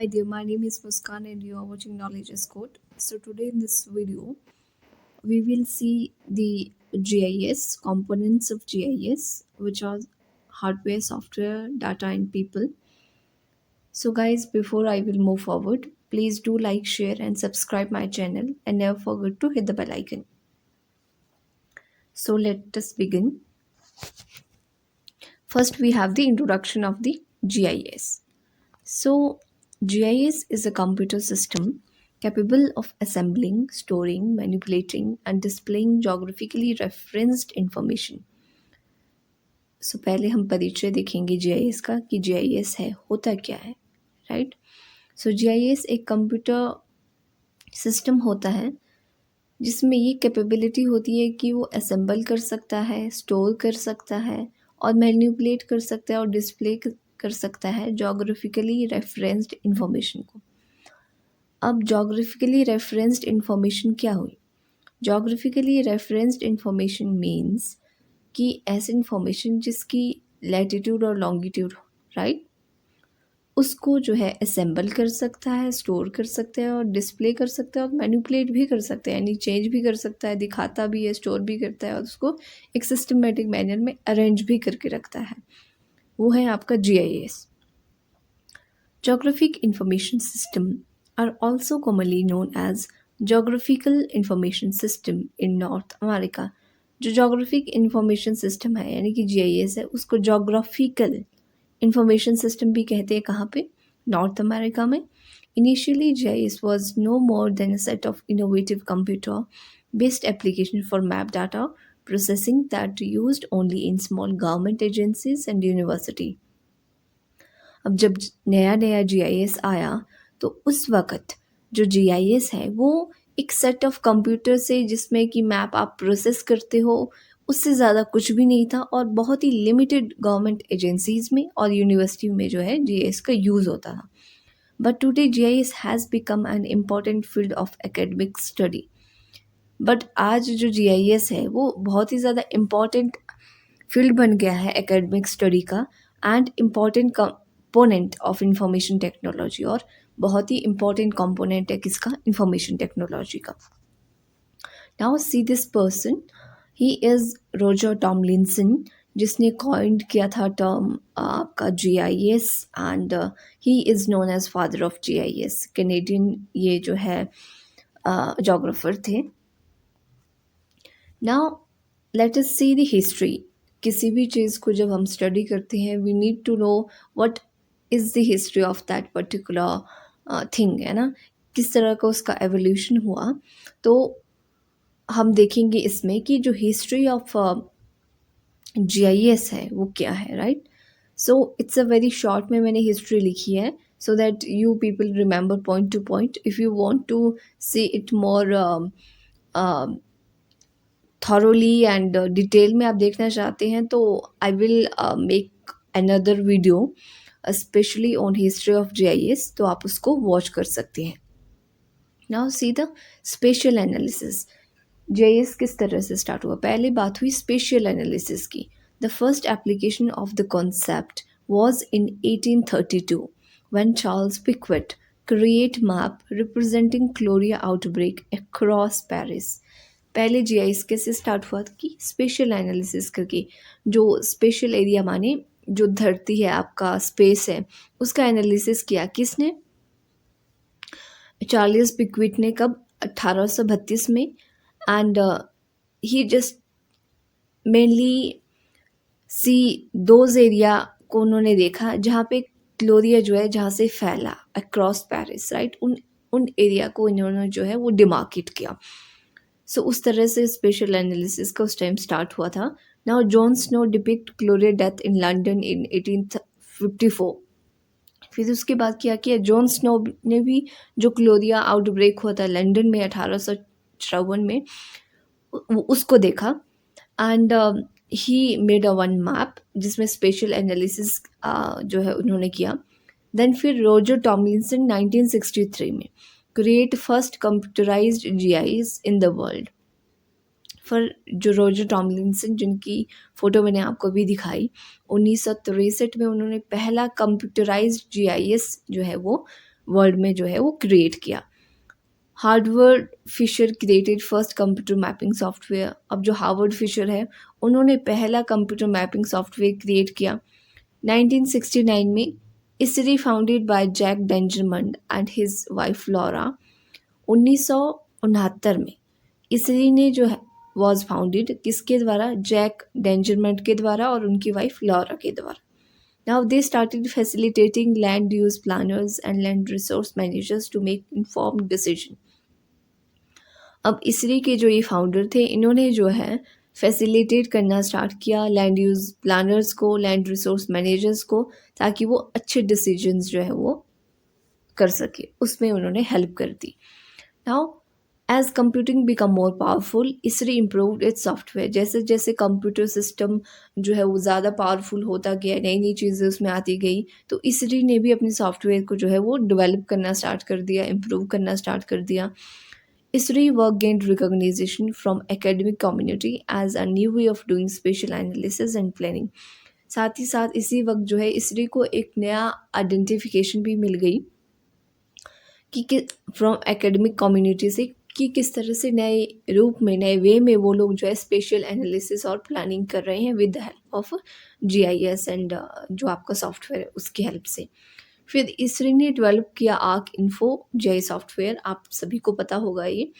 Hi there, my name is Muskan and you are watching Knowledge is Code. So today in this video, we will see the GIS, components of GIS, which are hardware, software, data and people. So guys, before I will move forward, please do like, share and subscribe my channel and never forget to hit the bell icon. So let us begin. First, we have the introduction of the GIS. So, GIS is a computer system capable of assembling, storing, manipulating, and displaying geographically referenced information. So, पहले हम परिचय देखेंगे GIS का कि GIS है होता क्या है, राइट? सो GIS एक कंप्यूटर सिस्टम होता है जिसमें ये कैपेबिलिटी होती है कि वो असेंबल कर सकता है, स्टोर कर सकता है और मैनिपुलेट कर सकता है और डिस्प्ले कर सकता है जोग्राफिकली रेफरेंस्ड इंफॉर्मेशन को। अब जोग्राफिकली रेफरेंस्ड इंफॉर्मेशन क्या हुई? जोग्राफिकली रेफरेंस्ड इंफॉर्मेशन मीन्स कि ऐसी इंफॉर्मेशन जिसकी लैटिट्यूड और लॉन्गिट्यूड हो, राइट, उसको जो है असेंबल कर सकता है, स्टोर कर सकता है और डिस्प्ले कर सकता है और मैनिपुलेट भी कर सकता है, यानी चेंज भी कर सकता है, दिखाता भी है, स्टोर भी करता है और उसको एक सिस्टमेटिक मैनर में अरेंज भी करके रखता है। वो है आपका GIS। Geographic Information System are also commonly known as Geographical Information System in North America। जो जोग्राफिक इंफॉर्मेशन सिस्टम है यानी कि GIS है, उसको जोग्राफिकल इंफॉर्मेशन सिस्टम भी कहते हैं। कहाँ पे? नॉर्थ अमेरिका में। Initially, GIS was no more than a set of innovative computer-based application for map data processing that used only in small government agencies and university। अब जब नया नया GIS आया तो उस वक़्त जो GIS है वो एक सेट ऑफ कंप्यूटर से जिसमें कि मैप आप प्रोसेस करते हो, उससे ज़्यादा कुछ भी नहीं था और बहुत ही लिमिटेड गवर्नमेंट एजेंसीज़ में और यूनिवर्सिटी में जो है GIS का यूज़ होता था। But today GIS has become an important field of academic study. But आज जो GIS है वो बहुत ही ज़्यादा इम्पॉर्टेंट फील्ड बन गया है एकेडमिक स्टडी का and important component of information technology, और बहुत ही इम्पॉर्टेंट कंपोनेंट है किसका? इंफॉर्मेशन टेक्नोलॉजी का। Now see this person, he is Roger Tomlinson, जिसने कॉइंड किया था टर्म आपका GIS and he is known as father of GIS। Canadian ये जो है जोग्राफर थे। Now let us see the history. किसी भी चीज़ को जब हम स्टडी करते हैं we need to know what is the history of that particular thing, है ना, किस तरह का उसका एवोल्यूशन हुआ। तो हम देखेंगे इसमें कि जो हिस्ट्री ऑफ GIS है वो क्या है, right. So it's a very short में मैंने हिस्ट्री लिखी है so that you people remember point to point. If you want to see it more thoroughly and detail में आप देखना चाहते हैं तो I will make another video specially on history of GIS, तो आप उसको वॉच कर सकते हैं। Now see the spatial analysis. GIS किस तरह से स्टार्ट हुआ? पहले बात हुई स्पेशल एनालिसिस की। The first application of the concept was in 1832 when Charles Picquet create map representing cholera outbreak across Paris। पहले GIS कैसे स्टार्ट हुआ था कि स्पेशल एनालिसिस करके, जो स्पेशल एरिया माने जो धरती है आपका स्पेस है उसका एनालिसिस किया। किसने? चार्ल्स पिक्विट ने। कब? 1832 में। And he just mainly C those area को उन्होंने देखा जहाँ पे क्लोरिया जो है जहाँ से फैला अक्रॉस पेरिस, राइट, उन एरिया को इन्होंने जो है वो डिमार्केट किया। सो उस तरह से स्पेशल एनालिसिस का उस टाइम स्टार्ट हुआ था। Now John Snow depict cholera death in London in 1854। फिर उसके बाद क्या किया? जॉन स्नो ने भी जो क्लोरिया आउटब्रेक हुआ था लंदन में 1854 में उसको देखा and he made a one map जिसमें स्पेशल एनालिसिस जो है उन्होंने किया। देन फिर रोजर टॉमलिंसन 1963 में create first computerised GIS in the world. फिर जो रोजर टॉमलिंसन जिनकी फ़ोटो मैंने आपको भी दिखाई, 1963 में उन्होंने पहला कंप्यूटराइज्ड GIS जो है वो वर्ल्ड में जो है वो क्रिएट किया। Harvard Fisher created first computer mapping software. अब जो हार्वर्ड फिशर है उन्होंने पहला कंप्यूटर मैपिंग सॉफ्टवेयर क्रिएट किया 1969 में। Esri founded by Jack Dangermond and his wife Laura. 1969 में इसरी ने जो है वॉज फाउंडेड किसके द्वारा, जैक डेंजरमंड के द्वारा और उनकी वाइफ लॉरा के द्वारा। Now they started facilitating land use planners and land resource managers to make informed decision. अब इसरी के जो ये फाउंडर थे इन्होंने जो है फैसिलिटेट करना स्टार्ट किया लैंड यूज़ प्लानर्स को, लैंड रिसोर्स मैनेजर्स को, ताकि वो अच्छे डिसीजंस जो है वो कर सके, उसमें उन्होंने हेल्प कर दी। Now as computing become more powerful, Esri improved its software. जैसे जैसे कंप्यूटर सिस्टम जो है वो ज़्यादा पावरफुल होता गया, नई नई चीज़ें उसमें आती गई, तो इसरी ने भी अपने सॉफ्टवेयर को जो है वो डेवलप करना स्टार्ट कर दिया, इम्प्रूव करना स्टार्ट कर दिया। Esri work gained recognition from academic community as a new way of doing spatial analysis and planning. साथ ही साथ इसी वक्त जो है इसरी को एक नया आइडेंटिफिकेशन भी मिल गई कि फ्रॉम एकेडमिक कम्युनिटी से कि किस तरह से नए रूप में, नए वे में वो लोग जो है स्पेशल एनालिसिस और प्लानिंग कर रहे हैं with the help of GIS and जो आपका सॉफ्टवेयर है उसकी हेल्प से। फिर इसरी ने डेवलप किया आर्क इन्फो GIS सॉफ्टवेयर, आप सभी को पता होगा ये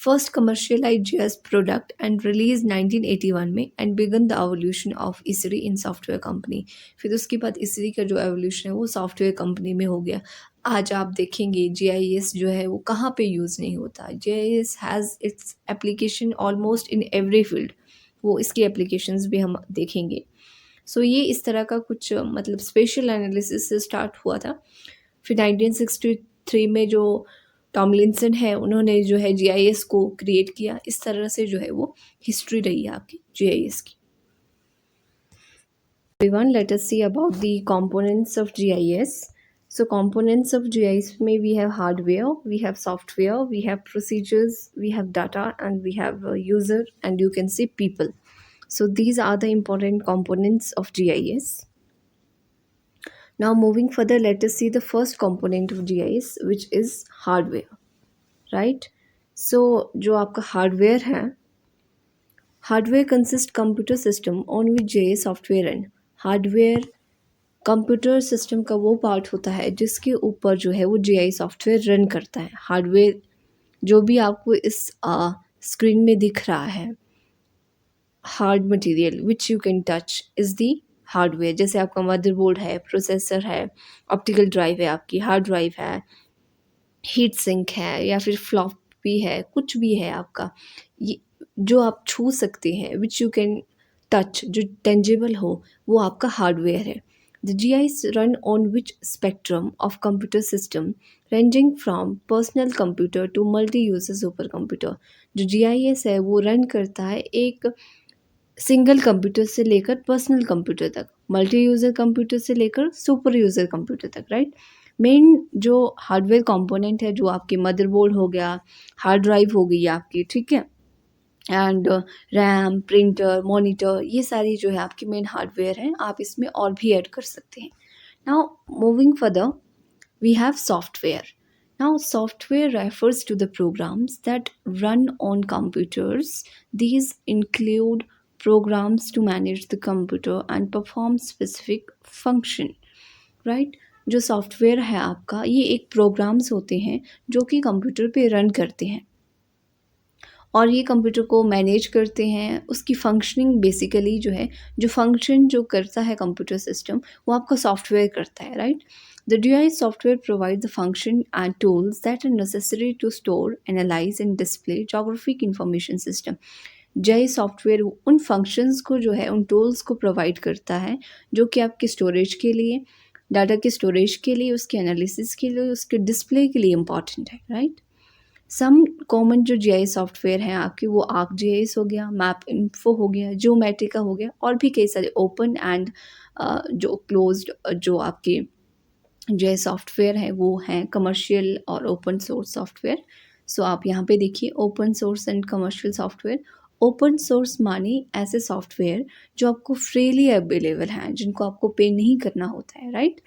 first commercialize GIS product and release 1981 में and began the evolution of Esri in software company. फिर उसके बाद इसरी का जो एवोल्यूशन है वो सॉफ्टवेयर कंपनी में हो गया। आज आप देखेंगे GIS जो है वो कहाँ पे यूज़ नहीं होता। GIS has its application almost in every field, वो इसकी एप्लीकेशंस भी हम देखेंगे। सो ये इस तरह का कुछ मतलब स्पेशल एनालिसिस से स्टार्ट हुआ था। फिर 1963 में जो टॉमलिंसन है उन्होंने जो है GIS को क्रिएट किया। इस तरह से जो है वो हिस्ट्री रही है आपकी GIS की। Everyone, let us see about the components of GIS. So components of GIS में we have hardware, we have software, we have procedures, we have data, and we have user, and you can see people. So these are the important components of GIS. Now moving further, let us see the first component of GIS, which is hardware, right? So जो आपका hardware है, hardware consists computer system on which GIS software run. Hardware computer system का वो part होता है जिसके ऊपर जो है वो GIS सॉफ्टवेयर रन करता है। हार्डवेयर जो भी आपको इस स्क्रीन में दिख रहा है, hard material which you can touch is the hardware. जैसे आपका मदरबोर्ड है, प्रोसेसर है, ऑप्टिकल ड्राइव है, आपकी हार्ड ड्राइव है, हीट सिंक है, या फिर फ्लॉपी है, कुछ भी है आपका, ये जो आप छू सकते हैं, विच यू कैन टच, जो टेंजिबल हो, वो आपका हार्डवेयर है। The GIS run on which spectrum of computer system ranging from personal computer to multi-user supercomputer। जो GIS है वो रन करता है एक सिंगल कंप्यूटर से लेकर पर्सनल कंप्यूटर तक, मल्टी यूज़र कंप्यूटर से लेकर सुपर यूज़र कंप्यूटर तक, राइट। मेन जो हार्डवेयर कंपोनेंट है, जो आपके मदरबोर्ड हो गया, हार्ड ड्राइव हो गई आपकी, ठीक है, एंड रैम, प्रिंटर, मॉनिटर, ये सारी जो है आपकी मेन हार्डवेयर हैं। आप इसमें और भी ऐड कर सकते हैं। Now moving further, we have software. Now software refers to the programs that run on computers. These include programs to manage the computer and perform specific function, right? जो software है आपका, ये एक प्रोग्राम्स होते हैं जो कि कंप्यूटर पे रन करते हैं और ये कंप्यूटर को मैनेज करते हैं। उसकी फंक्शनिंग बेसिकली जो है, जो फंक्शन जो करता है कंप्यूटर सिस्टम, वो आपका सॉफ्टवेयर करता है, right. The GIS software provide the function and tools that are necessary to store, analyse and display geographic information system. GIS software उन फंक्शंस को जो है, उन टूल्स को प्रोवाइड करता है जो कि आपके स्टोरेज के लिए, डाटा के स्टोरेज के लिए, उसके एनालिसिस के लिए, उसके डिस्प्ले के लिए इम्पॉर्टेंट है, राइट। सम कॉमन जो GIS सॉफ्टवेयर हैं आपके, वो ArcGIS हो गया, मैप इन्फो हो गया, जियोमेट्रिका हो गया, और भी कई सारे ओपन एंड जो क्लोज्ड जो आपके GIS सॉफ्टवेयर हैं वो हैं कमर्शियल और ओपन सोर्स सॉफ्टवेयर। सो आप यहाँ पे देखिए open source and commercial software. Open source माने ऐसे सॉफ्टवेयर जो आपको फ्रीली अवेलेबल हैं, जिनको आपको पे नहीं करना होता है, राइट।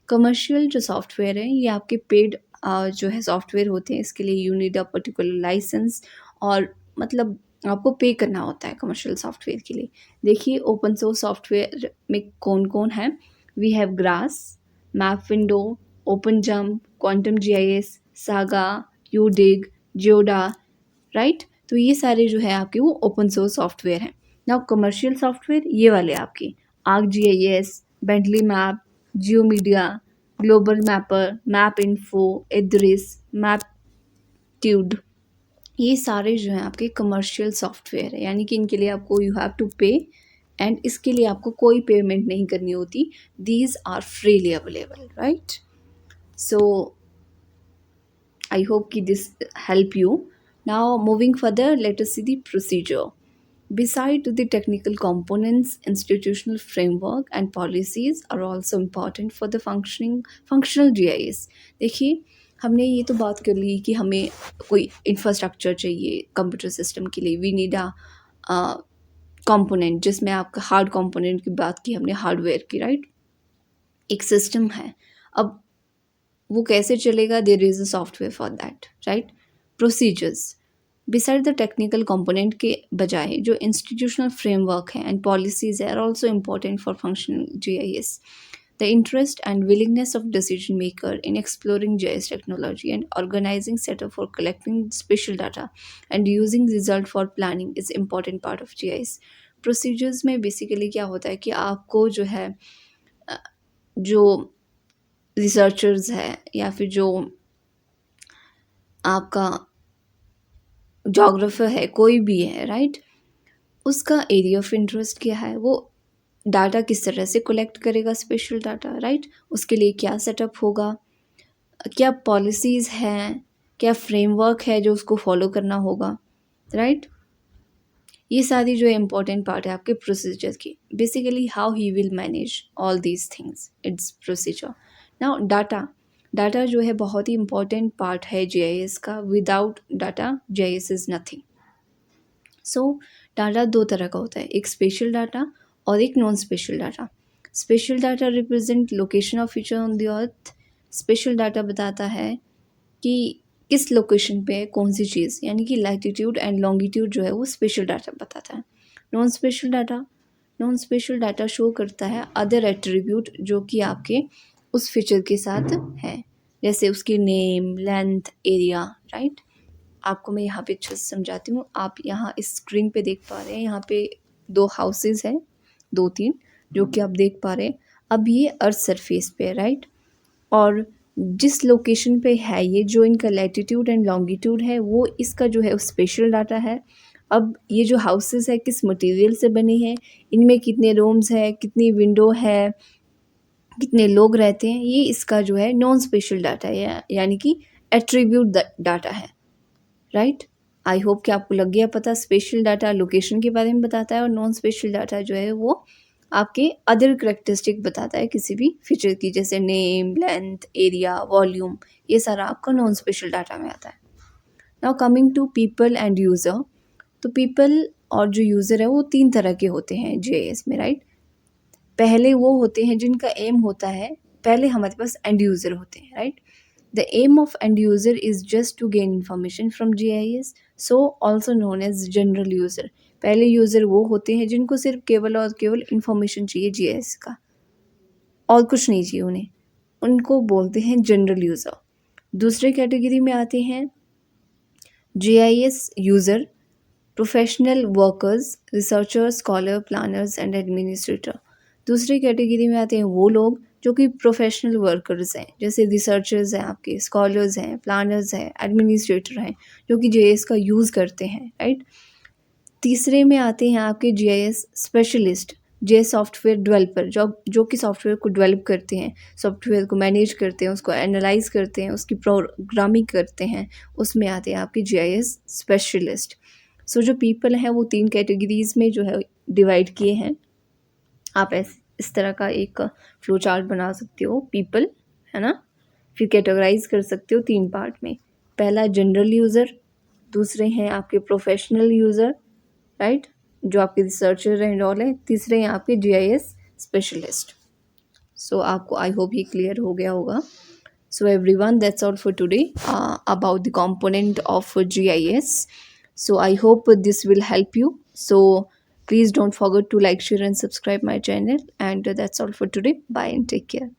कमर्शियल जो सॉफ्टवेयर है ये आपके पेड जो है सॉफ्टवेयर होते हैं, इसके लिए you need a particular licence, और मतलब आपको पे करना होता है कमर्शियल सॉफ्टवेयर के लिए। देखिए ओपन सोर्स सॉफ्टवेयर में कौन कौन है। We have GRASS, MapWindow, OpenJUMP, Quantum GIS, SAGA, uDig, GeoDa, right. तो ये सारे जो है आपके वो ओपन सोर्स सॉफ्टवेयर हैं। नाउ कमर्शियल सॉफ्टवेयर ये वाले आपके Arc GIS, Bentley Map, GeoMedia, Global Mapper, MapInfo, address, Maptitude, ये सारे जो हैं आपके कमर्शियल सॉफ्टवेयर है, यानी कि इनके लिए आपको you have to pay, and इसके लिए आपको कोई पेमेंट नहीं करनी होती। These are freely available, right. So I hope कि this help you. Now moving further, let us see the procedure. Beside the technical components, institutional framework and policies are also important for the functional GIS. देखिए हमने ये तो बात कर ली कि हमें कोई इंफ्रास्ट्रक्चर चाहिए कंप्यूटर सिस्टम के लिए, वी नीड अ कंपोनेंट, जिसमें आपका हार्ड कंपोनेंट की बात की हमने, हार्डवेयर की, राइट। एक सिस्टम है, अब वो कैसे चलेगा, there is a software for that, right. Procedures, beside the technical component के बजाय जो इंस्टीट्यूशनल फ्रेमवर्क है एंड पॉलिसीज है are also important for functional GIS. The interest and willingness of decision maker in exploring GIS technology and organizing setup for collecting spatial data and using result for planning is important part of GIS. Procedures में basically क्या होता है कि आपको जो है जो researchers है या फिर जो आपका जोग्राफर है, कोई भी है, राइट, उसका एरिया ऑफ इंटरेस्ट क्या है, वो डाटा किस तरह से कलेक्ट करेगा, स्पेशल डाटा, राइट, उसके लिए क्या सेटअप होगा, क्या पॉलिसीज़ हैं, क्या फ्रेमवर्क है जो उसको फॉलो करना होगा, राइट। ये सारी जो इम्पोर्टेंट पार्ट है आपके प्रोसीजर की। Basically how he will manage all these things, it's procedure. Now data जो है बहुत ही इम्पॉर्टेंट पार्ट है GIS का। Without data GIS is nothing. So data दो तरह का होता है, एक स्पेशल डाटा और एक non special data. Special data represent location of feature on the earth. Special data बताता है कि किस लोकेशन पे है कौन सी चीज़, यानी कि लैटिट्यूड एंड लॉन्गिट्यूड जो है वो स्पेशल डाटा बताता है। नॉन स्पेशल डाटा शो करता है अदर एट्रीब्यूट जो कि आपके उस फीचर के साथ हैं, जैसे उसकी नेम, लेंथ, एरिया, राइट। आपको मैं यहाँ पे अच्छे से समझाती हूँ। आप यहाँ इस स्क्रीन पे देख पा रहे हैं, यहाँ पे 2 हाउसेस हैं, 2-3 जो कि आप देख पा रहे हैं। अब ये अर्थ सरफेस पे है, राइट, और जिस लोकेशन पे है ये, जो इनका लैटिट्यूड एंड लॉन्गिट्यूड है, वो इसका जो है स्पेशल डाटा है। अब ये जो हाउसेस है किस मटेरियल से बने हैं, इनमें कितने रूम्स है, कितनी विंडो है, कितने लोग रहते हैं, ये इसका जो है नॉन स्पेशल डाटा है, यानी कि एट्रीब्यूट डाटा है, राइट। आई होप कि आपको लग गया पता। स्पेशल डाटा लोकेशन के बारे में बताता है और नॉन स्पेशल डाटा जो है वो आपके अदर करेक्टरिस्टिक बताता है किसी भी फीचर की, जैसे नेम, लेंथ, एरिया, वॉल्यूम, ये सारा आपका नॉन स्पेशल डाटा में आता है। Now coming to people and user, तो पीपल और जो यूज़र है वो 3 तरह के होते हैं GIS में, राइट। पहले वो होते हैं जिनका एम होता है, पहले हमारे पास एंड यूज़र होते हैं, right. The aim of end user is just to gain information from GIS, so also known as general user. पहले यूज़र वो होते हैं जिनको सिर्फ केवल और केवल इंफॉर्मेशन चाहिए GIS का, और कुछ नहीं चाहिए उन्हें, उनको बोलते हैं जनरल यूज़र। दूसरे कैटेगरी में आते हैं GIS user, professional workers, researcher, scholar, planners and administrator. दूसरी कैटेगरी में आते हैं वो लोग जो कि प्रोफेशनल वर्कर्स हैं, जैसे रिसर्चर्स हैं, आपके स्कॉलर्स हैं, प्लानर्स हैं, एडमिनिस्ट्रेटर हैं, जो कि GIS का यूज़ करते हैं, राइट। तीसरे में आते हैं आपके GIS specialist, GIS software developer, जो कि सॉफ्टवेयर को डेवलप करते हैं, सॉफ्टवेयर को मैनेज करते हैं, उसको एनालाइज करते हैं, उसकी प्रोग्रामिंग करते हैं, उसमें आते हैं आपके GIS स्पेशलिस्ट। सो जो पीपल हैं वो 3 कैटेगरीज में जो है डिवाइड किए हैं। आप इस तरह का एक फ्लो चार्ट बना सकते हो, पीपल, है ना, फिर कैटेगराइज कर सकते हो 3 पार्ट में। पहला जनरल यूज़र, दूसरे हैं आपके प्रोफेशनल यूज़र, राइट, जो आपके रिसर्चर एंड ऑल है, तीसरे हैं आपके GIS स्पेशलिस्ट। सो आपको आई होप ये क्लियर हो गया होगा। So everyone, that's all for today about the component of GIS. So I hope this will help you. So please don't forget to like, share, and subscribe my channel. And that's all for today. Bye and take care.